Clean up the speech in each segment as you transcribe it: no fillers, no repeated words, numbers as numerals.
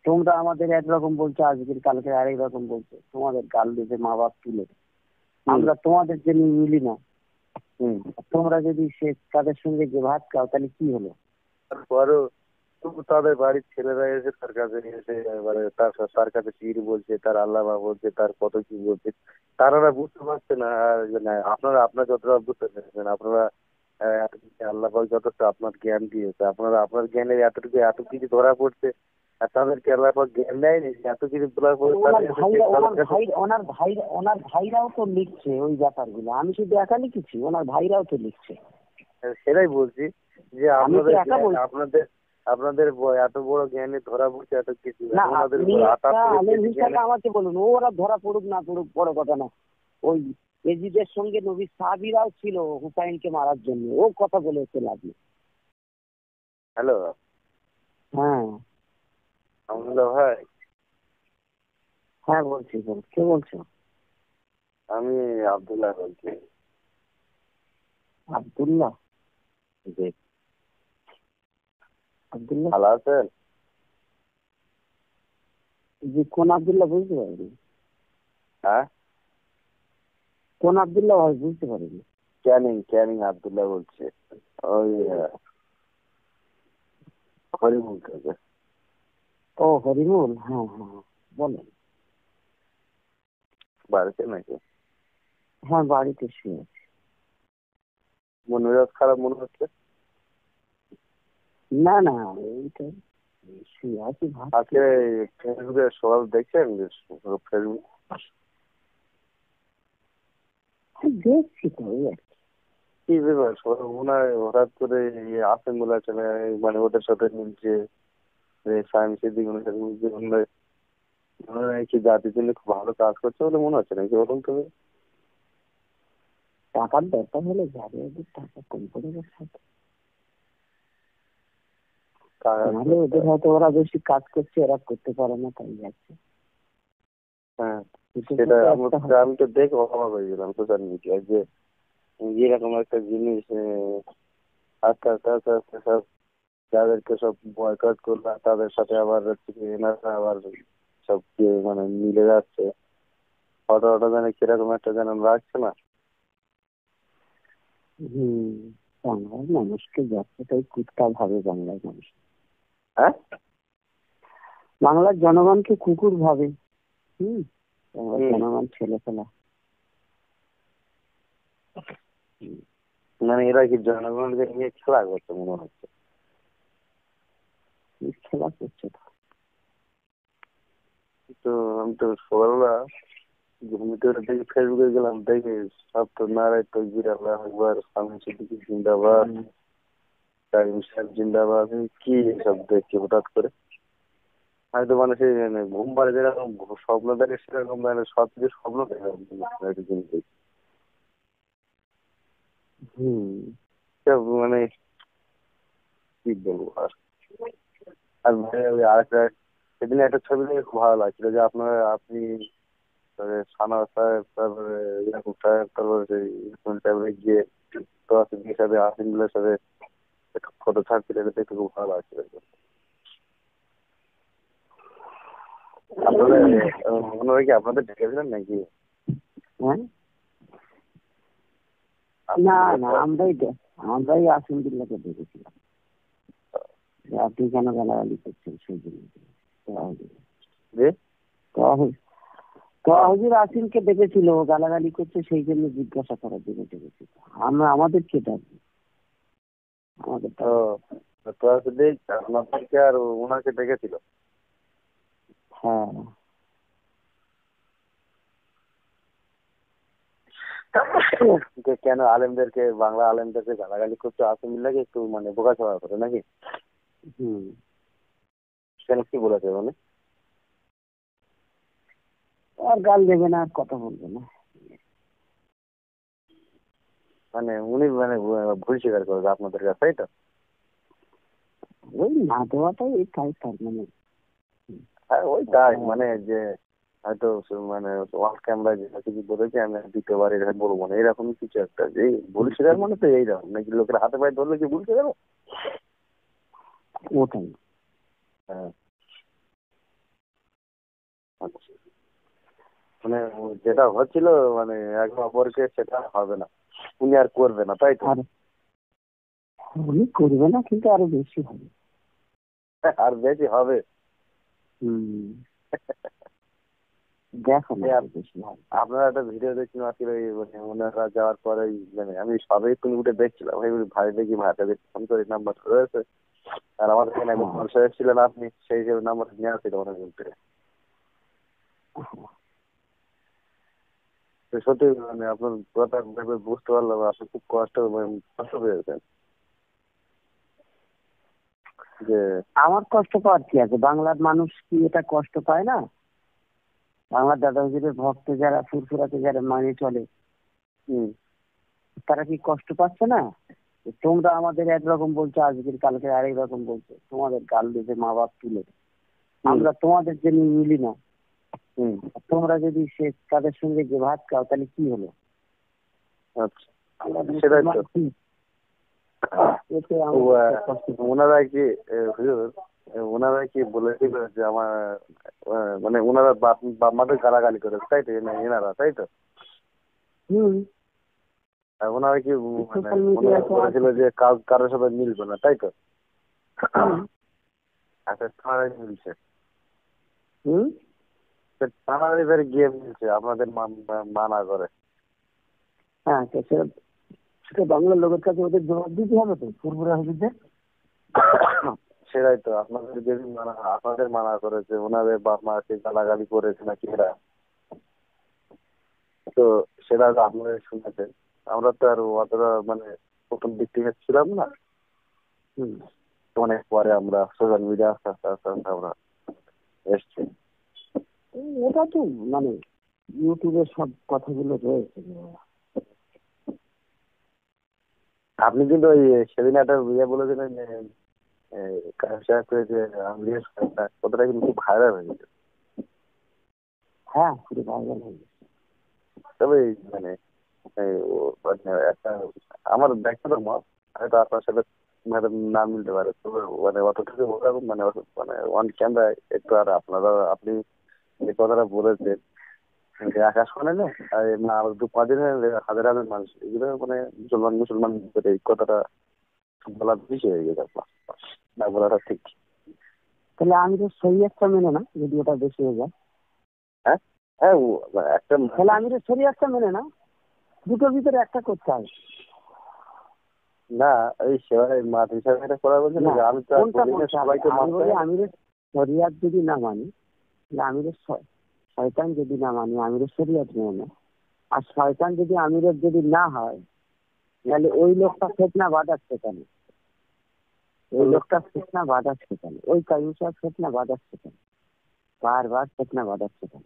তোমরা আমাদের একরকম বলছো, আজকের কালকে আরেক রকম বলছো, তোমাদের গাল দিতে মা বাপ তুলে, আমরা তোমাদের জন্য মিলি না। তোমরা যদি সে তাদের সঙ্গে যে ভাত খাও তাহলে কি হলো? তারপরও তাদের বাড়ির ছেলেরা এসে তার কাছে এসে এবারে তার কাছে পীর বলছে, তার আল্লামা বলছে, তার কত কি বলছে, তারা বুঝতে পারছে না। আর আপনারা যতটা বুঝতে পেরেছেন, আপনারা আল্লাহ পাক যতটা আপনার জ্ঞান দিয়েছে, আপনার জ্ঞানের এত কিছু ধরা পড়ছে, আর তাদেরকে আল্লাহ পাক জ্ঞান দেয়নি, এত কিছু ধরা পড়ছে। ওনার ভাইরাও তো লিখছে ওই ব্যাপারগুলো, আমি শুধু একা লিখেছি, ওনার ভাইরাও তো লিখছে। সেটাই বলছি যে আপনাদের এত বড় জ্ঞানে ধরা পড়ছে এত কিছু। আমাকে বলুন, ওরা ধরা পড়ুক না পড়ুক বড় কথা না। ওই এজিদের সঙ্গে নবী সাহাবীরাও ছিল হুসাইনকে মারার জন্য, ও কথা বলে এসে লাভ নেই। হ্যালো, হ্যাঁ ভাই। হ্যাঁ বলছি, কে বলছো? আমি আব্দুল্লাহ বলছি। আব্দুল্লাহ? জি। আব্দুল্লাহ ভালো আছেন? জি। কোন আব্দুল্লাহ বুঝতে পারিনি। হ্যাঁ, কোন আব্দুল্লাহ ভাই বুঝতে পারিনি। ক্যানিং আব্দুল্লাহ বলছে, ওই হরিমুল থেকে। ও হরিমুল, হ্যাঁ হ্যাঁ বলেন। বাড়িতে নাকি? হ্যাঁ বাড়িতে শুয়ে আছি। মেজাজ খারাপ মনে হচ্ছে? না না, এইটা শুয়ে আছি। আজকে ফেসবুকে সকাল দেখছেন? ফেসবুক দেখছি তো, ওই আর কি ব্যাপার, ওনার হঠাৎ করে আসেন বলে চলে, মানে ওদের সাথে মিলছে, সায়েন্স দিকে ওনার সাথে মিলছে, কি জাতির জন্য খুব ভালো কাজ করছে বলে মনে হচ্ছে নাকি? বলুন তুমি। টাকার দরকার হলে যাবে, ওদের টাকা কম করে সাথে, নাহলে ওদের হয়তো ওরা বেশি কাজ করছে, এরা করতে পারে না তাই যাচ্ছে। হ্যাঁ, সেটা আমি তো দেখে অবাক হয়ে গেলাম সোশ্যাল মিডিয়ায় যে এরকম একটা জিনিস আস্তে আস্তে আস্তে আস্তে সব যাদেরকে সব বয়কট করলো তাদের সাথে আবার হচ্ছে কি এনারা আবার সব মানে মিলে যাচ্ছে। ফটো যেন কিরকম একটা যেন লাগছে না? বাংলার মানুষকে যাচ্ছে তাই কুত্তা ভাবে বাংলার মানুষ। হ্যাঁ, বাংলার জনগণকে কুকুর ভাবে। জনগণ ছেলে ফেলা। মানে এরা কি জনগণকে নিয়ে খেলা করছে মনে হচ্ছে? খেলা করছে তো আমি তো সকালবেলা ঘুমিতে দেখি ফেসবুকে গেলাম, দেখি সব তো নারায় তকবীর, আল্লাহু আকবার, স্বামী সিদ্দিকী জিন্দাবাদ, কারিম সাহেব জিন্দাবাদ, কি সব দেখছি হঠাৎ করে। আমি তো মানে সেই ঘুম পাড়ে যেরকম স্বপ্ন দেখে সেরকম মানে সব কিছু স্বপ্ন দেখে মানে কি বলবো আর। আর ভাই ওই আরেকটা সেদিন একটা ছবি দেখে খুব ভালো লাগছিল যে আপনি সানা সাহেব, তারপরে ইয়াকুব সাহেব, তারপরে সেই সাহেবের গিয়ে তো সাথে আসিমগুলোর সাথে একটা ফটো ছাড়ছিল, এটা দেখতে খুব ভালো লাগছিল। ওনারা কি আপনাদের ডেকেছিলেন নাকি? না না, আমরাই আসিমুল্লাহকে দেখেছিলাম। আপনি কেন গালাগালি করছেন সেই জন্য হুজুর আসিমকে ডেকেছিল, গালাগালি করছে সেই জন্য জিজ্ঞাসা করার জন্য ডেকেছিল। আমাদের কে ডাকবে? আমাদের তো আপনাদেরকে আর ওনাকে ডেকেছিল। হ্যাঁ, কেন আলেমদেরকে, বাংলা আলেমদেরকে গালাগালি করছে আসিমুল্লাহকে একটু মানে বোকাচোকা করে নাকি? কেন, কি বলেছে মানে? আর গাল দেবে না, আর কথা বলবে না। মানে উনি মানে ভুল স্বীকার করবে আপনাদের কাছে, তাই তো? ওই না দেওয়াটাই এই তাই তার মানে। হ্যাঁ ওই তাই মানে যে হয়তো মানে অন ক্যামেরায় যেটা কিছু বলেছে আমি দ্বিতীয়বার এটা বলবো না, এরকম কিছু একটা। যে ভুল স্বীকার মানে তো এইরকম নাকি, লোকের হাতে পায়ে ধরলে কি ভুল স্বীকার? ওটাই। হ্যাঁ, মানে যেটা হচ্ছিল মানে একে অপরকে সেটা হবে না, উনি আর করবে না, তাই তো? আর উনি করবে না, কিন্তু আরো বেশি হবে। আর বেশি হবে। হম, দেখো না, আরো বেশি হবে। আপনারা একটা ভিডিও দেখছিলাম আজকে, মানে ওনারা যাওয়ার পরে মানে আমি সবাই তুমি উঠে দেখছিলাম, ভাই ভাই দেখি ভাইটাকে ফোন করে নাম্বার রয়েছে, আর আমাদের এখানে একজন পয়সা এসেছিলেন আপনি, সেই হিসেবে নাম্বার নিয়ে আসছিল অনেক দিন থেকে। তো সত্যি মানে আপনার কথা ভেবে বুঝতে পারলাম আপনি খুব কষ্ট পেয়েছেন। যে আমার কষ্ট পাওয়ার কি আছে? বাংলার মানুষ কি এটা কষ্ট পায় না? বাংলার দাদা হুজুরের ভক্ত যারা, ফুরফুরাতে যারা মানে চলে, তারা কি কষ্ট পাচ্ছে না? তোমরা আমাদের একরকম বলছো, আজকের কালকে আরেক রকম বলছো, তোমাদের গাল দিতে মা বাপ তুলে। আমরা তোমাদের জন্য মিলি না। তোমরা যদি সে তাদের সঙ্গে যে ভাত খাও, তাহলে কি হলো? আচ্ছা, সেটাই তো। ওনারা কি হুজুর, ওনারা কি বলেছিল যে আমার মানে ওনারা বাপ মাদের গালাগালি করে, তাই তো? এনারা, তাই তো? ওনারা কি মানে বলেছিল যে কারোর সাথে মিলবে না, তাই তো? আচ্ছা, থানায় মিলছে, থানায় এবার গিয়ে মিলছে আপনাদের মানা করে। হ্যাঁ, সেটা বাংলার লোকের কাছে ওদের জবাব দিতে হবে তো, ফুরফুরা হুজুরদের। সেটাই তো, আপনাদের যেদিন আপনাদের মানা করেছে, ওনাদের বাপ মাকে গালাগালি করেছে নাকি এরা, তো সেটা তো আপনাদের শুনেছেন। আমরা তো আর অতটা মানে প্রথম দিক থেকে ছিলাম না, অনেক পরে আমরা সোশ্যাল মিডিয়া আস্তে আস্তে আস্তে আস্তে আমরা এসছি। ওটা তো মানে ইউটিউবে সব কথাগুলো রয়েছে। আপনি কিন্তু ওই সেদিন একটা বলেছিলেন যে কতটা কিন্তু খুব ভাইরাল হয়ে গেছে। হ্যাঁ, পুরো ভাইরাল হয়ে গেছে। তবে মানে একটা আমার ব্যক্তিগত মত, হয়তো আপনার সাথে না মিলতে পারে, তবে মানে অতটুকু ওরকম মানে মানে অন ক্যামেরা একটু, আর আপনারা আপনি যে কথাটা বলেছেন যে আকাশ মানে না, আর না 5 দিন হাজার হাজার মানুষ, এগুলো মানে মুসলমান এই কথাটা বলা বেশি হয়ে গেছে আপনার, না বলাটা ঠিক। তাহলে আমি তো শরীয়তটা মেনে না, যদি ওটা বেশি হয়ে যায়। হ্যাঁ হ্যাঁ, একটা তাহলে আমি তো শরীয়তটা মেনে না, দুটোর ভিতরে একটা করতে হবে। না এই সেবায় মাঠ হিসাবে এটা করা বলছে না, আমি তো সবাইকে আমি শরীয়ত যদি না মানি, আমিরের শয়তান যদি না মানি, আমিরের শরীয়ত মেনে না, আর শয়তান যদি আমিরের যদি না হয়, তাহলে ওই লোকটা ফেতনা বাঁধাচ্ছে কেন? ওই লোকটা ফেতনা বাঁধাচ্ছে কেন? ওই কায়ুম সাহেব ফেতনা বাঁধাচ্ছে কেন? বারবার ফেতনা বাঁধাচ্ছে কেন?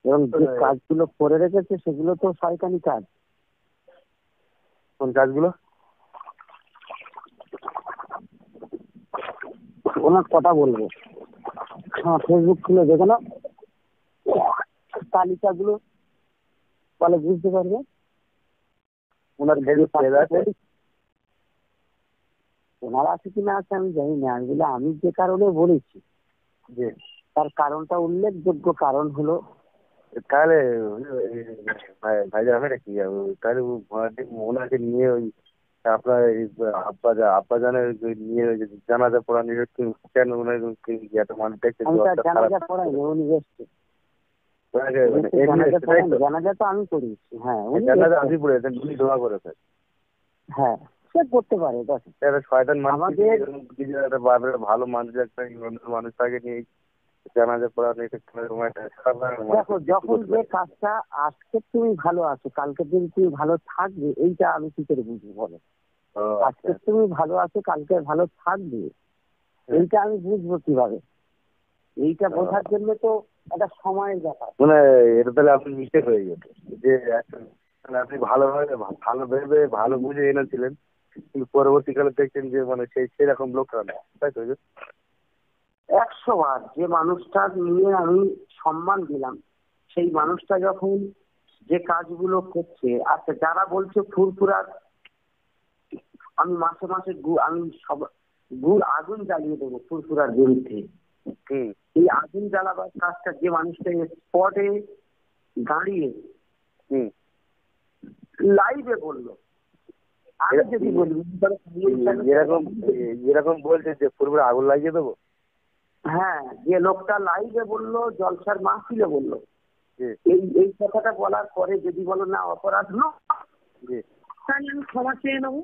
এবং যে কাজগুলো করে রেখেছে সেগুলো তো শয়তানি কাজ। কোন কাজগুলো? ওনার কথা বলবো, ফেসবুক খুলে দেখো না, তালিকাগুলো বলে বুঝতে পারবে। ওনার ওনার আছে কিনা আছে আমি জানি না, আসলে আমি যে কারণে বলেছি, যে তার কারণটা উল্লেখযোগ্য কারণ হলো, তাহলে ভাই যাবে নাকি, তাহলে ওনাকে নিয়ে ওই আপনার আব্বা জানের নিয়ে জানাজা পড়া নিয়ে কেন ওনাকে এত মানুষ দেখছে? জানাজা পড়াই উনি এসছে, জানাজা তো আমি করিয়েছি। হ্যাঁ, জানাজা আপনি পড়েছেন, উনি দোয়া করেছেন। হ্যাঁ, সে করতে পারে। শয়তান মানুষ, ভালো মানুষ, একটা মানুষ তাকে নিয়ে জানাজা পড়া নিয়ে দেখো, যখন যে কাজটা আজকে তুমি ভালো আছো, কালকে দিন তুমি ভালো থাকবে, এইটা আমি কি করে বুঝবো বলো? আজকে তুমি ভালো আছো, কালকে ভালো থাকবে, এইটা আমি বুঝবো কিভাবে? এইটা বোঝার জন্য তো একটা সময়ের ব্যাপার। মানে এটা তাহলে আপনি মিস্টেক হয়ে গেছে, যে আপনি ভালোভাবে ভালো ভেবে ভালো বুঝে এনেছিলেন, কিন্তু পরবর্তীকালে দেখছেন যে মানে সেরকম লোকরা না, তাই তো? 100 বার যে মানুষটা নিয়ে আমি সম্মান দিলাম, সেই মানুষটা যখন যে কাজগুলো করছে, আচ্ছা যারা বলছে ফুরফুরার আমি মাসে মাসে আমি গুড় আগুন জ্বালিয়ে দেবো ফুরফুরার বিরুদ্ধে, এই আগুন জ্বালাবার কাজটা যে মানুষটা স্পটে দাঁড়িয়ে হুম। লাইভে বললো। আমি যদি বলি এরকম এরকম বলছে যে ফুরফুরে আগুন লাগিয়ে দেবো। হ্যাঁ, যে লোকটা লাইভে বললো, জলসার মাহফিলে বললো, এই এই কথাটা বলার পরে যদি বলো না অপরাধ নয়, তাহলে আমি ক্ষমা চেয়ে নেবো।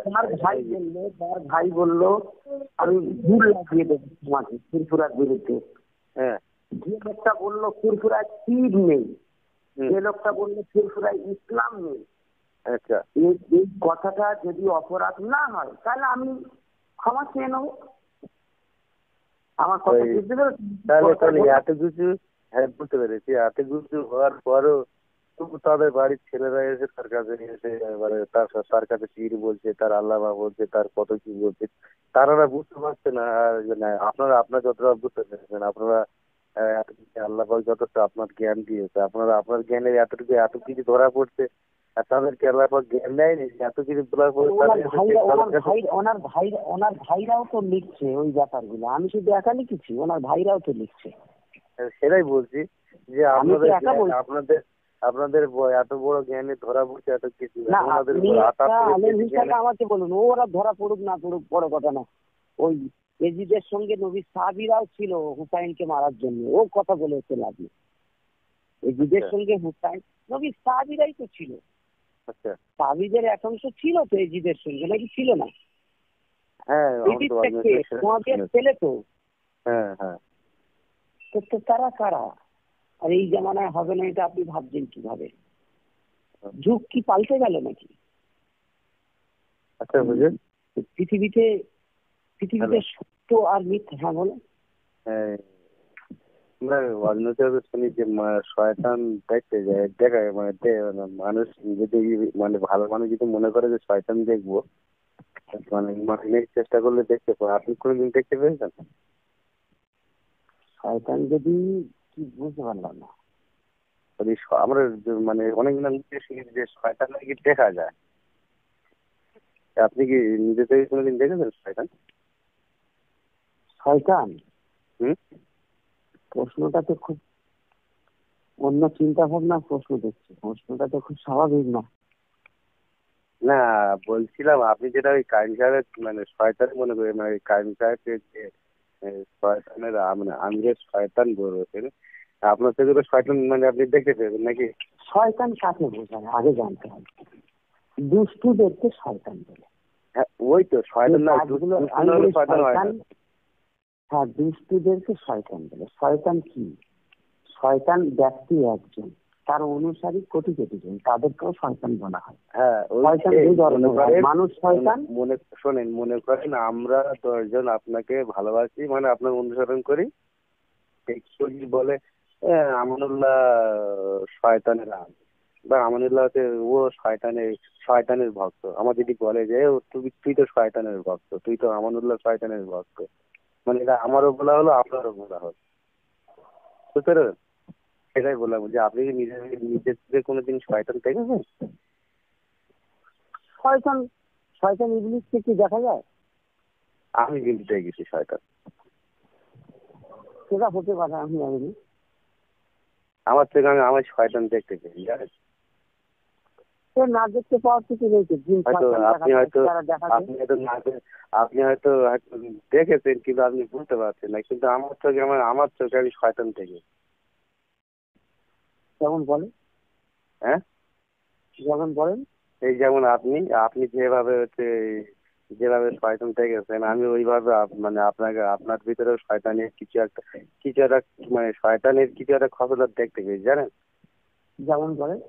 তোমার ভাই বললো আমি ভুল লাগিয়ে দেবো তোমাকে ফুরফুরার বিরুদ্ধে। যে লোকটা বললো ফুরফুরায় পীর নেই, যে লোকটা বললো ফুরফুরায় ইসলাম নেই, আচ্ছা, এই কথাটা যদি অপরাধ না হয় তাহলে আমি ক্ষমা চেয়ে নেবো। আমার কথা বুঝতে তাহলে এত কিছু, হ্যাঁ বুঝতে পেরেছি, এত কিছু হওয়ার পরও তবু তাদের বাড়ির ছেলেরা এসে তার কাছে এসে এবারে তার কাছে পীর বলছে, তার আল্লাহ বলছে, তার কত কি বলছে, তারা বুঝতে পারছে না। আর আপনারা যতটা বুঝতে পেরেছেন, আপনারা আল্লাহ যথেষ্ট আপনার জ্ঞান দিয়েছে, আপনার জ্ঞানের এত কিছু ধরা পড়ছে, আর তাদেরকে আল্লাহ জ্ঞান দেয়নি এত কিছু ধরা ওনার ভাইরাও তো লিখছে ওই ব্যাপারগুলো, আমি শুধু একা লিখেছি, ওনার ভাইরাও তো লিখছে। সেটাই বলছি যে আপনাদের এত বড় জ্ঞানে ধরা পড়ছে এত কিছু। আমাকে বলুন, ওরা ধরা পড়ুক না পড়ুক বড় কথা না, ওই এজিদের সঙ্গে নবীর সাহাবীরাও ছিল হুসাইনকে মারার জন্য, ও কথা বলে হতে লাগলো। এজিদের সঙ্গে হুসাইন নবীর সাহাবীরাই তো ছিল। আচ্ছা, সাহাবীদের একাংশ ছিল তো এজিদের সঙ্গে, নাকি ছিল না? হ্যাঁ ছেলে তো। হ্যাঁ হ্যাঁ, তো তারা কারা? আর এই জামানায় হবে না এটা আপনি ভাবছেন কিভাবে? যুগ কি পাল্টে গেল নাকি? আচ্ছা বুঝলেন, পৃথিবীতে সত্য আর মিথ্যা। হ্যাঁ বলো। শুনি যে শয়তান দেখতে যায়, দেখায় মানুষ যদি ভালো মানুষ যদি মনে করে যে শয়তান দেখবো, চেষ্টা করলে দেখতে পারে। আপনি কোনোদিন দেখতে পেয়েছেন শয়তান? যদি কি বুঝতে পারলাম না। আমরা অনেক যে শয়তান নাকি দেখা যায়, আপনি কি নিজে থেকে কোনোদিন দেখেছেন শয়তান? প্রশ্নটা তো খুব অন্য চিন্তা ভাবনা প্রশ্ন দেখছে, প্রশ্নটা তো খুব স্বাভাবিক না। না বলছিলাম, আপনি যেটা ওই কাইম সাহেবের শয়তান মনে করেন, ওই কাইম সাহেবকে যে শয়তানের আমি যে শয়তান বলছেন, আপনার থেকে তো শয়তান আপনি দেখতে পেয়েছেন নাকি? শয়তান কাকে বোঝায় আগে জানতে হবে। দুষ্টুদেরকে শয়তান বলে। হ্যাঁ ওই তো শয়তান না, হ্যাঁ দুষ্টুদেরকে শয়তান বলে। শয়তান কি? শয়তান ব্যক্তি একজন, তার অনুসারী কোটি কোটি জন, তাদেরকেও শয়তান বলা হয়। হ্যাঁ মানুষ শয়তান। শোনেন, মনে করেন আমরা 10 জন আপনাকে ভালোবাসি, আপনার অনুসরণ করি, বলে আমানুল্লাহ শয়তানের বা আমানুল্লাহ হচ্ছে ও শয়তানের ভক্ত। আমার যদি বলে যে তুই তো শয়তানের ভক্ত, তুই তো আমানুল্লাহ শয়তানের ভক্ত, এটা আমারও বলা হলো আপনারও বলা হলো, বুঝতে পারবেন? সেটাই বললাম যে আপনি কি নিজের কোনোদিন শয়তান দেখেছেন? শয়তান ইবলিসকে কি দেখা যায়? আমি কিন্তু দেখেছি শয়তান। সেটা হতে পারে, আমি জানি। আমার থেকে আমার শয়তান দেখতে পেয়েছি, জানেন? না দেখতে পাওয়ার কিছু রয়েছে। আপনি হয়তো দেখেছেন কিন্তু আপনি বুঝতে পারছেন না, কিন্তু আমার চোখে আমি শয়তান থেকে। যেমন বলেন? হ্যাঁ যেমন বলেন? এই যেমন আপনি যেভাবে যেভাবে শয়তান দেখেছেন, আমি ওইভাবে আপনার ভিতরে শয়তানের কিছু একটা শয়তানের কিছু একটা খবর দেখতে পেয়েছি, জানেন? যেমন বলেন?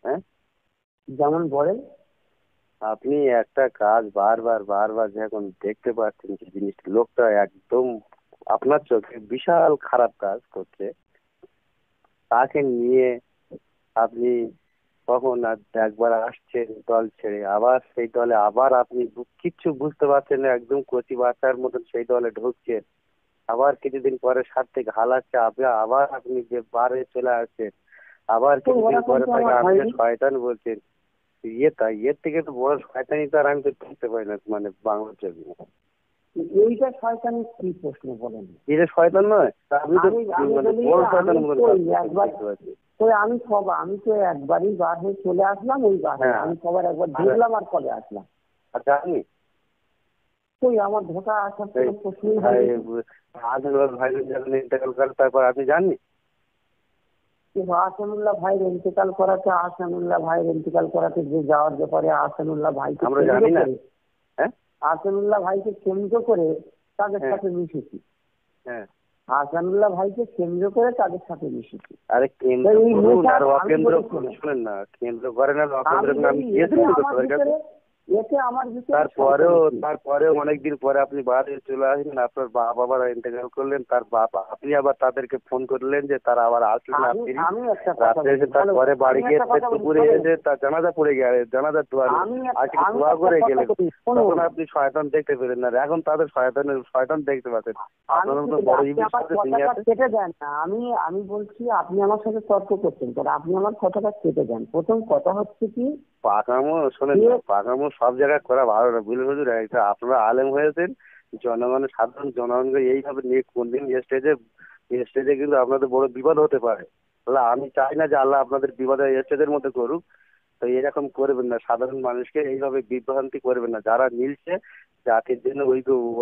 হ্যাঁ যেমন বলেন? আপনি একটা কাজ বারবার যখন দেখতে পাচ্ছেন যে জিনিসটা, লোকটা একদম আপনার চোখে বিশাল খারাপ কাজ করছে, তাকে নিয়ে আপনি কখন একবার আসছেন দল ছেড়ে, আবার সেই দলে আবার আপনি কিচ্ছু বুঝতে পারছেন না, একদম কচি বাচ্চার মতন সেই দলে ঢুকছেন, আবার কিছুদিন পরে সার থেকে হালাচ্ছে, আবার আপনি যে বারে চলে আসছেন, আবার কিছুদিন পরে তাকে আপনি শয়তান বলছেন। এর থেকে তো বড় শয়তানি তো আর আমি তো বুঝতে পারি না বাংলা ছবি। এইটা শয়তানি কি প্রশ্ন বলেন? এটা শয়তান নয়? তা আপনি তো মানে বড় শয়তান মনে আমি তো একবারই বার হয়ে চলে আসলাম, ওই বার হ্যাঁ। আমি সবার একবার দেখলাম আর কলে আসলাম। আচ্ছা আপনি কই আমার ধোকা আসার কোনো প্রশ্নই হয়নি। আহসানুল্লাহ ভাই যখন ইন্তেকাল করেন তারপর আপনি জাননি? আহসানুল্লাহ ভাইয়ের ইন্তেকাল করাতে যে যাওয়ার ব্যাপারে আহসানুল্লাহ ভাইকে আমরা জানি না। হ্যাঁ, আহসানুল্লাহ ভাইকে কেন্দ্র করে তাদের সাথে মিশেছি। হ্যাঁ, আহসানুল্লাহ ভাইকে কেন্দ্র করে তাদের সাথে মিশেছি। আরে কেন্দ্র করুন আর অকেন্দ্র করুন, শুনেন না, কেন্দ্র করেন আর অকেন্দ্র করেন, আমি গিয়েছিলাম তো তাদের কাছে। তারপরেও অনেকদিন পরে আপনি বাইরে চলে আসলেন, আপনার বাবা ইন্তেকাল করলেন, তার বাবা আপনি আবার তাদেরকে ফোন করলেন যে তারা আবার আসলেন, আপনি রাত্রে এসে তারপরে বাড়ি গিয়ে দুপুরে এসে তার জানাজা পড়ে গেলে, জানাজার দোয়া আজকে দোয়া করে গেলেন, তখন আপনি শয়তান দেখতে পেলেন না, এখন তাদের শয়তান দেখতে পাচ্ছেন। আপনার মতো বড় ইবলিশ কেটে দেন না। আমি বলছি আপনি আমার সাথে তর্ক করছেন, আপনি আমার কথাটা কেটে দেন। প্রথম কথা হচ্ছে কি, পাকামো শোনেন, পাকামো সব জায়গায় করা ভালো না, বুঝলেন হুজুর? আপনারা আলেম হয়েছেন, জনগণের সাধারণ জনগণকে এইভাবে নিয়ে কোনদিন স্টেজে কিন্তু আপনাদের বড় বিপদ হতে পারে। তাহলে আমি চাই না যে আল্লাহ আপনাদের বিপদে স্টেজের মধ্যে করুক, তো এরকম করবেন না, সাধারণ মানুষকে এইভাবে বিভ্রান্তি করবেন না। যারা মিলছে জাতির জন্য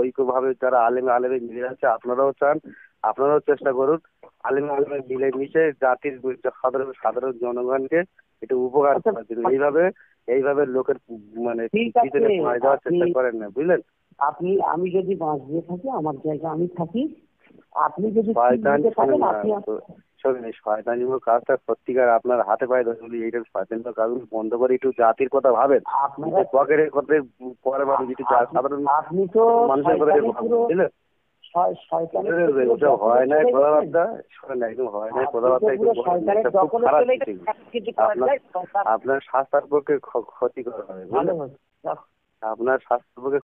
ঐক্যভাবে যারা আলেমে মিলে যাচ্ছে, আপনারাও চান, আপনারাও চেষ্টা করুন আলেমে মিলে মিশে জাতির সাধারণ জনগণকে একটু উপকার করার জন্য। এইভাবে লোকের মানে পিছনে পড়ে যাওয়ার চেষ্টা করেন না, বুঝলেন? আমি যদি বাঁশ দিয়ে থাকি, আমার জায়গা আমি থাকি, আপনি যদি শয়তানিমূলক কাজটা সত্যিকার আপনার হাতে পায়ে ধরে, এইটা শয়তানিমূলক কাজগুলো বন্ধ করে একটু জাতির কথা ভাবেন, পকেটের কথা পরে ভাবেন, একটু সাধারণ মানুষের কথা বুঝলেন? হয় নাই কথাবার্তা, শোনেন না, একদম হয় নাই কথাবার্তা, আপনার স্বাস্থ্যের পক্ষে ক্ষতিকর হবে, বুঝলেন? আপনার স্বাস্থ্যের পক্ষে